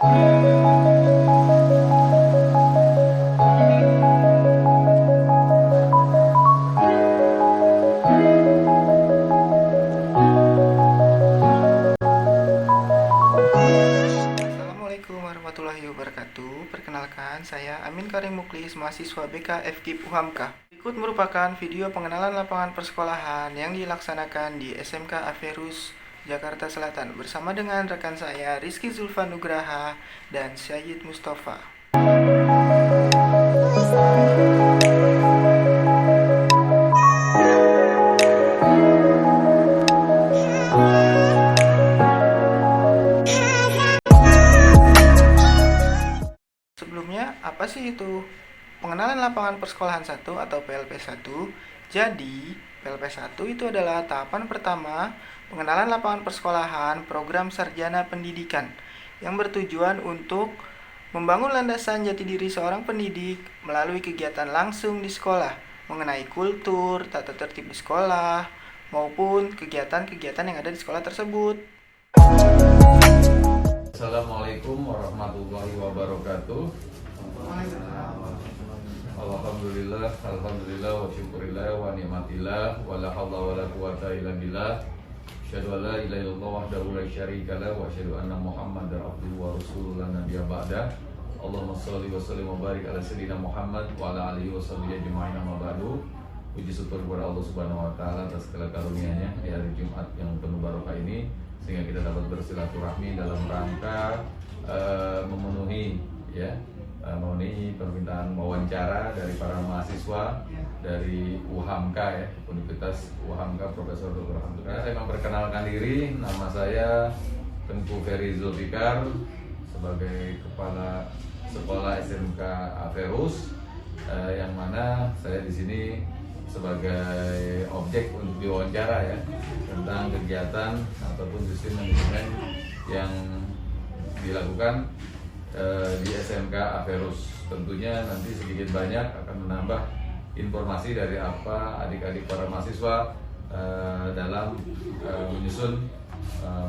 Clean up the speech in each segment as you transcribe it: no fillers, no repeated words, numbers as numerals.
Assalamualaikum warahmatullahi wabarakatuh. Perkenalkan, saya Amin Karim Muklis, mahasiswa BK FKIP UHAMKA. Berikut merupakan video pengenalan lapangan persekolahan yang dilaksanakan di SMK Averus, Jakarta Selatan bersama dengan rekan saya Rizky Zulfan Nugraha dan Syahid Mustafa. Sebelumnya, apa sih itu pengenalan lapangan persekolahan 1 atau PLP1? Jadi, PLP1 itu adalah tahapan pertama pengenalan lapangan persekolahan program sarjana pendidikan yang bertujuan untuk membangun landasan jati diri seorang pendidik melalui kegiatan langsung di sekolah mengenai kultur, tata tertib di sekolah, maupun kegiatan-kegiatan yang ada di sekolah tersebut. Assalamualaikum warahmatullahi wabarakatuh. Alhamdulillah wa syukurillah wa ni'matillah wa la hawla wa la quwata illa billah. Asyhadu an la ilaha illallah wahdahu la syarika lah wa asyhadu anna Muhammadar abduhu wa rasuluhu la nabiyya ba'da. Allahumma shalli wa sallim wa barik ala sayyidina Muhammad wa ala alihi wa sahbihi ajma'in, amma ba'du. Puji syukur kepada Allah Subhanahu wa taala atas segala karunia-Nya di hari Jumat yang penuh barokah ini, sehingga kita dapat bersilaturahmi dalam rangka memenuhi memenuhi permintaan wawancara dari para mahasiswa dari UHAMKA ya, Universitas UHAMKA Profesor Dr. Hamdulillah. Saya memperkenalkan diri, nama saya Tengku Ferry Zulfikar sebagai Kepala Sekolah SMK Averus, yang mana saya di sini sebagai objek untuk diwawancara ya, tentang kegiatan ataupun sistem manajemen yang dilakukan di SMK Averus. Tentunya nanti sedikit banyak akan menambah informasi dari apa adik-adik para mahasiswa dalam menyusun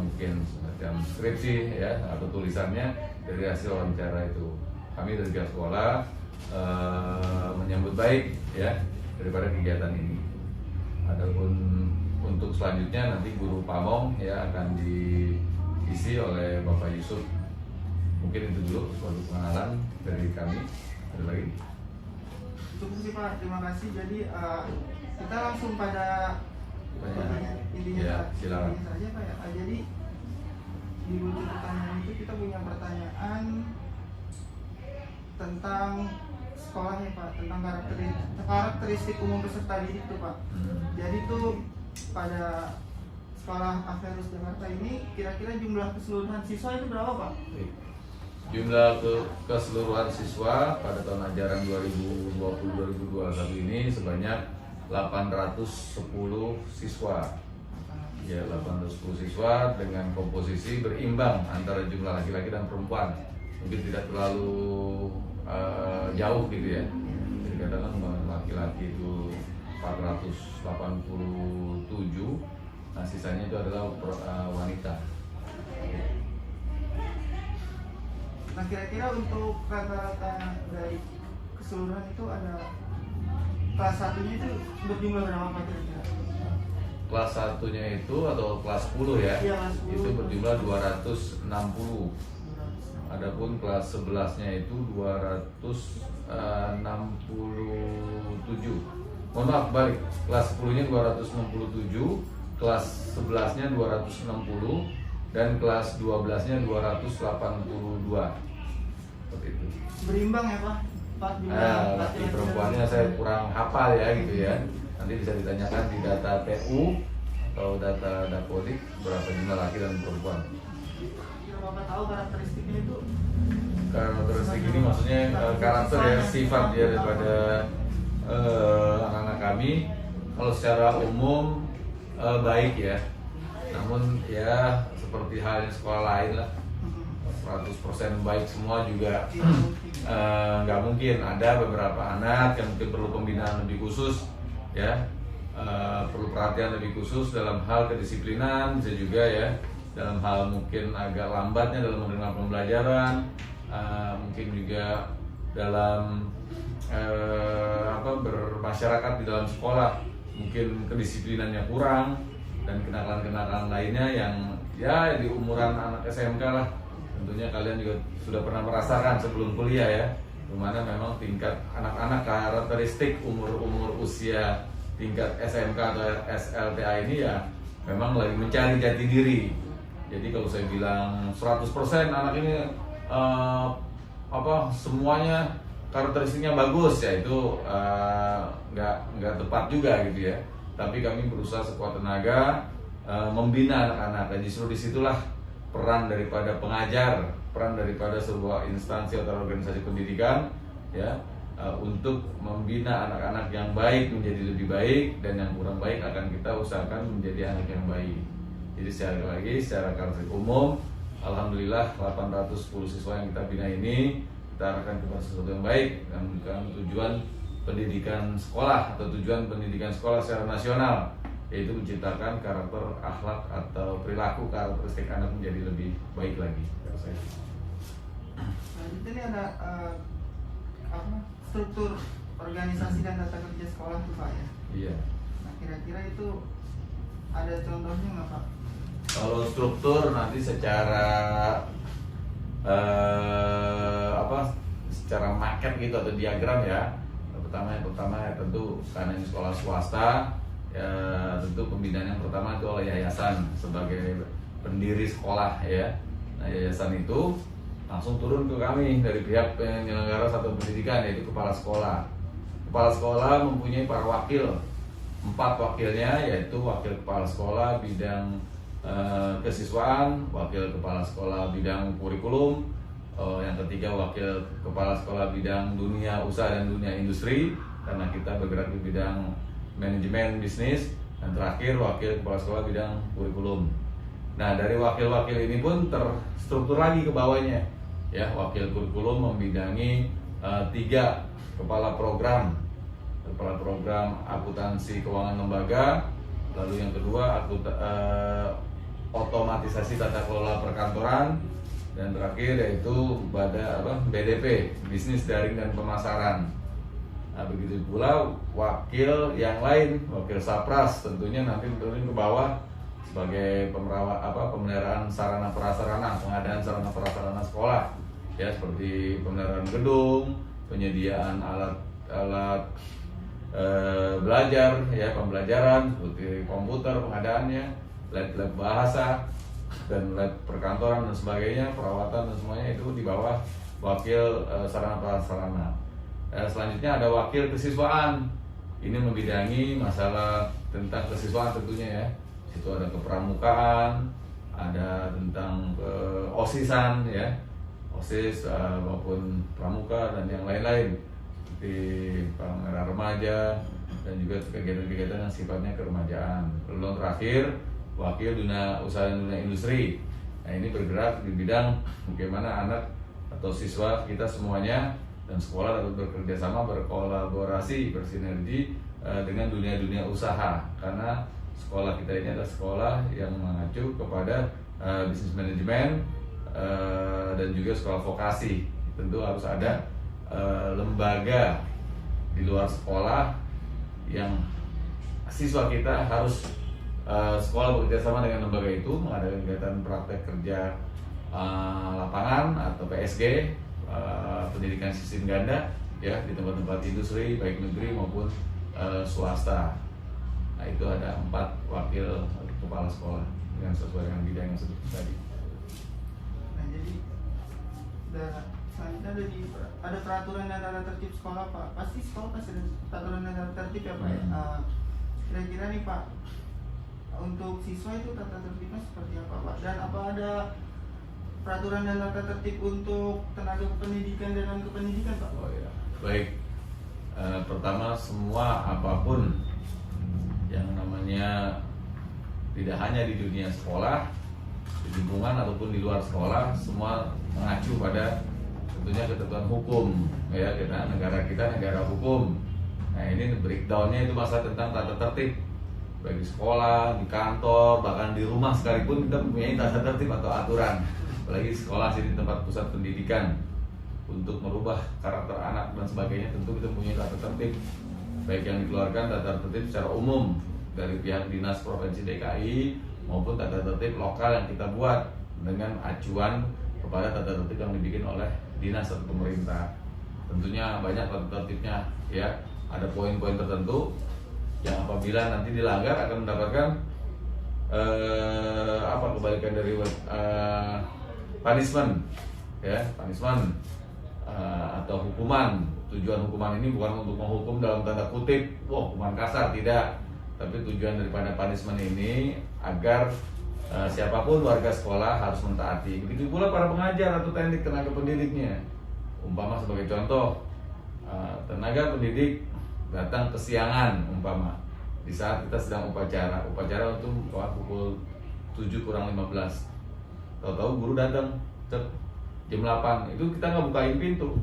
mungkin semacam skripsi ya atau tulisannya dari hasil wawancara itu. Kami dari pihak sekolah menyambut baik ya daripada kegiatan ini. Adapun untuk selanjutnya nanti guru pamong ya akan diisi oleh Bapak Yusuf. Mungkin itu dulu suatu pengenalan dari kami. Ada lagi? Cukup sih Pak, terima kasih. Jadi kita langsung pada intinya ya, silakan. saja Pak ya. Jadi di buku pertanyaan itu kita punya pertanyaan tentang sekolahnya Pak, tentang karakteristik umum peserta didik tuh Pak. Jadi tuh pada sekolah Averus Jakarta ini kira-kira jumlah keseluruhan siswa itu berapa Pak? Jumlah keseluruhan siswa pada tahun ajaran 2020-2021 ini sebanyak 810 siswa. Ya, 810 siswa dengan komposisi berimbang antara jumlah laki-laki dan perempuan. Mungkin tidak terlalu jauh gitu ya. Jadi kadang laki-laki itu 487, nah sisanya itu adalah wanita. Nah kira-kira untuk rata-rata dari keseluruhan itu ada kelas satunya itu berjumlah berapa Pak kira-kira? Kelas satunya itu atau kelas 10 ya, Iya, kelas 10. itu berjumlah 260. Adapun kelas 11-nya itu 267. Mohon maaf, balik. Kelas 10-nya 267, kelas 11-nya 260, dan kelas 12-nya 282. Seperti itu. Berimbang ya Pak? Laki perempuannya saya kurang hafal ya gitu ya. Nanti bisa ditanyakan di data TU atau data Dapodik berapa jumlah laki dan perempuan. Kira Bapak tahu karakteristiknya itu? Karakteristik ini maksudnya karakter ya, sifat ya daripada anak-anak kami. Kalau secara umum baik ya, namun ya seperti halnya sekolah lain lah, 100% baik semua juga nggak mungkin. Ada beberapa anak yang mungkin perlu pembinaan lebih khusus ya, perlu perhatian lebih khusus dalam hal kedisiplinan, bisa juga ya dalam hal mungkin agak lambatnya dalam menerima pembelajaran, mungkin juga dalam bermasyarakat di dalam sekolah, mungkin kedisiplinannya kurang, dan kenakalan-kenakalan lainnya yang ya di umuran anak SMK lah. Tentunya kalian juga sudah pernah merasakan sebelum kuliah ya, dimana memang tingkat anak-anak karakteristik umur usia tingkat SMK atau SLTA ini ya memang lagi mencari jati diri. Jadi kalau saya bilang 100% anak ini semuanya karakteristiknya bagus, ya itu nggak tepat juga gitu ya. Tapi kami berusaha sekuat tenaga membina anak-anak, dan justru disitulah peran daripada pengajar, peran daripada sebuah instansi atau organisasi pendidikan ya, untuk membina anak-anak yang baik menjadi lebih baik, dan yang kurang baik akan kita usahakan menjadi anak yang baik. Jadi secara karakteristik umum, alhamdulillah 810 siswa yang kita bina ini kita arahkan kepada sesuatu yang baik, dan bukan tujuan pendidikan sekolah atau tujuan pendidikan sekolah secara nasional, yaitu menciptakan karakter, akhlak atau perilaku karakteristik anak menjadi lebih baik lagi. Nah, ini ada struktur organisasi dan tata kerja sekolah tuh Pak ya. Iya. Nah kira-kira itu ada contohnya nggak Pak? Kalau struktur nanti secara secara market gitu atau diagram ya. Yang pertama ya tentu karena ini sekolah swasta, ya tentu pembinaan yang pertama itu oleh yayasan sebagai pendiri sekolah ya. Nah yayasan itu langsung turun ke kami dari pihak penyelenggara satuan pendidikan, yaitu kepala sekolah. Kepala sekolah mempunyai para wakil, 4 wakilnya, yaitu wakil kepala sekolah bidang kesiswaan, wakil kepala sekolah bidang kurikulum, yang ketiga wakil kepala sekolah bidang dunia usaha dan dunia industri, karena kita bergerak di bidang manajemen bisnis, dan terakhir wakil kepala sekolah bidang kurikulum. Nah dari wakil-wakil ini pun terstruktur lagi ke bawahnya ya. Wakil kurikulum membidangi 3 kepala program akuntansi keuangan lembaga, lalu yang kedua otomatisasi tata kelola perkantoran, dan terakhir yaitu BDP, bisnis daring dan pemasaran. Nah, begitu pula wakil yang lain, wakil sapras tentunya nanti turun ke bawah sebagai pemeliharaan sarana prasarana, pengadaan sarana prasarana sekolah ya, seperti pemeliharaan gedung, penyediaan alat belajar ya, pembelajaran seperti komputer pengadaannya, lab bahasa dan lab perkantoran dan sebagainya, perawatan dan semuanya itu di bawah wakil sarana prasarana. Selanjutnya ada wakil kesiswaan. Ini membidangi masalah tentang kesiswaan tentunya ya. Itu ada kepramukaan, ada tentang OSISan ya, OSIS maupun pramuka dan yang lain-lain, seperti pameran remaja dan juga kegiatan-kegiatan yang sifatnya keremajaan. Lalu terakhir wakil dunia usaha dan dunia industri. Nah ini bergerak di bidang bagaimana anak atau siswa kita semuanya dan sekolah dapat bekerja sama, berkolaborasi, bersinergi dengan dunia usaha, karena sekolah kita ini adalah sekolah yang mengacu kepada bisnis manajemen dan juga sekolah vokasi. Tentu harus ada lembaga di luar sekolah yang siswa kita harus sekolah bekerja sama dengan lembaga itu, mengadakan kegiatan praktek kerja lapangan atau PSG, pendidikan sistem ganda ya, di tempat-tempat industri baik negeri maupun swasta. Nah itu ada 4 wakil kepala sekolah yang sesuai dengan bidang yang sebut tadi. Nah jadi selanjutnya ada peraturan dan tata tertib sekolah Pak. Pasti sekolah pasti ada peraturan dan tata tertib ya Pak. Kira-kira nih Pak, untuk siswa itu tata tertibnya seperti apa Pak? Dan apa ada peraturan dan tata tertib untuk tenaga kependidikan dan non kependidikan Pak? Oh ya, baik. Pertama, semua apapun yang namanya tidak hanya di dunia sekolah, di lingkungan ataupun di luar sekolah, semua mengacu pada tentunya ketentuan hukum ya. Negara kita negara hukum. Nah ini breakdownnya itu masalah tentang tata tertib baik di sekolah, di kantor, bahkan di rumah sekalipun kita mempunyai tata tertib atau aturan. Apalagi sekolah sini tempat pusat pendidikan, untuk merubah karakter anak dan sebagainya tentu kita mempunyai tata tertib, baik yang dikeluarkan tata tertib secara umum dari pihak dinas provinsi DKI maupun tata tertib lokal yang kita buat dengan acuan kepada tata tertib yang dibikin oleh dinas atau pemerintah. Tentunya banyak tata tertibnya ya, ada poin-poin tertentu yang apabila nanti dilanggar akan mendapatkan kebalikan dari punishment ya, punishment atau hukuman. Tujuan hukuman ini bukan untuk menghukum dalam tanda kutip, hukuman kasar, tidak. Tapi tujuan daripada punishment ini agar siapapun warga sekolah harus mentaati. Begitu pula para pengajar atau teknik tenaga pendidiknya. Umpama sebagai contoh, tenaga pendidik datang kesiangan umpama di saat kita sedang upacara itu pukul 7:15. Tahu-tahu guru datang jam 8, itu kita nggak bukain pintu,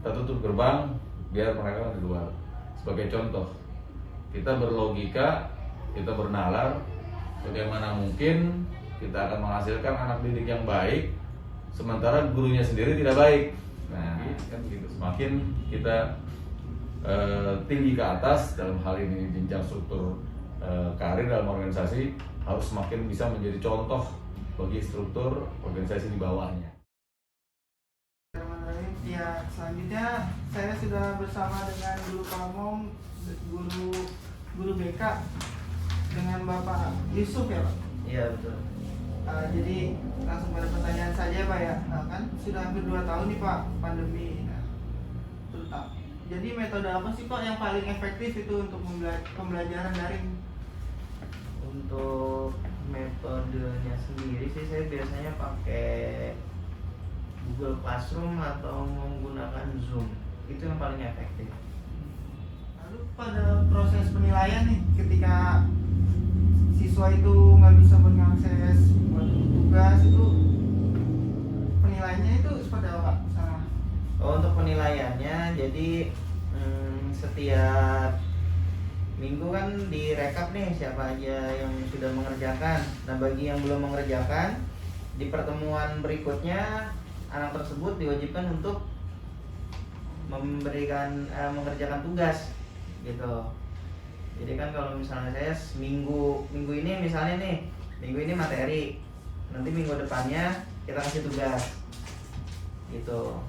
kita tutup gerbang biar mereka di luar. Sebagai contoh, kita berlogika, kita bernalar, bagaimana mungkin kita akan menghasilkan anak didik yang baik sementara gurunya sendiri tidak baik. Nah, kan gitu. Semakin kita tinggi ke atas dalam hal ini jenjang struktur karir dalam organisasi, harus semakin bisa menjadi contoh bagi struktur organisasi di bawahnya. Ya, selanjutnya saya sudah bersama dengan guru Pamong, guru BK, dengan Bapak Yusuf ya Pak? Iya betul. Jadi langsung pada pertanyaan saja Pak ya. Kan sudah hampir 2 tahun nih Pak pandemi. Terutama. Jadi metode apa sih Pak yang paling efektif itu untuk pembelajaran daring? Untuk metodenya sendiri sih saya biasanya pakai Google Classroom atau menggunakan Zoom. Itu yang paling efektif. Lalu pada proses penilaian nih, ketika siswa itu nggak bisa mengakses tugas, itu penilaiannya itu seperti apa Pak? Sama. Untuk penilaiannya, jadi setiap minggu kan direkap nih siapa aja yang sudah mengerjakan. Nah bagi yang belum mengerjakan, di pertemuan berikutnya anak tersebut diwajibkan untuk mengerjakan tugas gitu. Jadi kan kalau misalnya saya minggu ini misalnya nih, minggu ini materi, nanti minggu depannya kita kasih tugas gitu.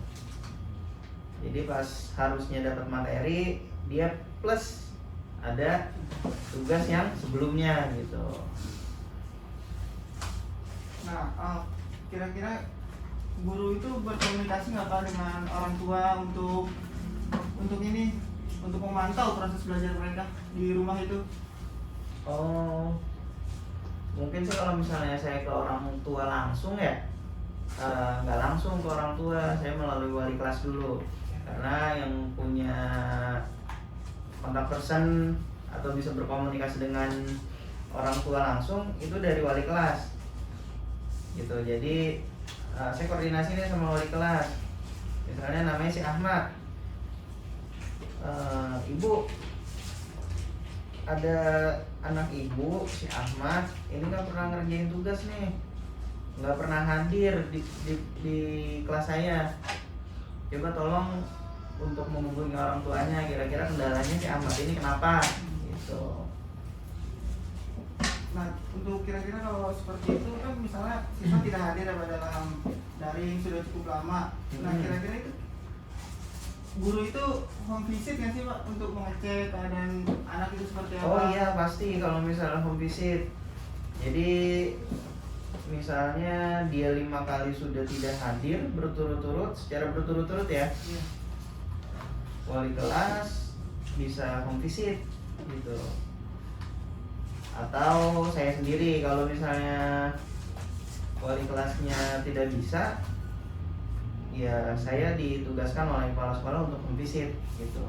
Jadi pas harusnya dapat materi, dia plus ada tugas yang sebelumnya gitu. Nah, kira-kira guru itu berkomunikasi nggak Pak dengan orang tua untuk memantau proses belajar mereka di rumah itu? Oh, mungkin sih kalau misalnya saya ke orang tua langsung ya, nggak langsung ke orang tua, saya melalui wali kelas dulu, karena yang punya kontak person atau bisa berkomunikasi dengan orang tua langsung itu dari wali kelas gitu. Jadi saya koordinasi nih sama wali kelas, misalnya namanya si Ahmad, ibu ada anak ibu si Ahmad ini nggak pernah ngerjain tugas nih, nggak pernah hadir di kelas saya, coba tolong untuk menghubungi orang tuanya, kira-kira kendalanya si Ahmad ini kenapa gitu. Nah, untuk kira-kira kalau seperti itu kan misalnya siswa tidak hadir dalam daring sudah cukup lama. Nah, kira-kira itu guru itu home visit nggak sih Pak untuk mengecek keadaan anak itu seperti apa? Oh iya pasti kalau misalnya home visit. Jadi misalnya dia 5 kali sudah tidak hadir secara berturut-turut ya. Iya. Wali kelas bisa home visit gitu. Atau saya sendiri kalau misalnya wali kelasnya tidak bisa, ya saya ditugaskan oleh kepala sekolah untuk home visit gitu.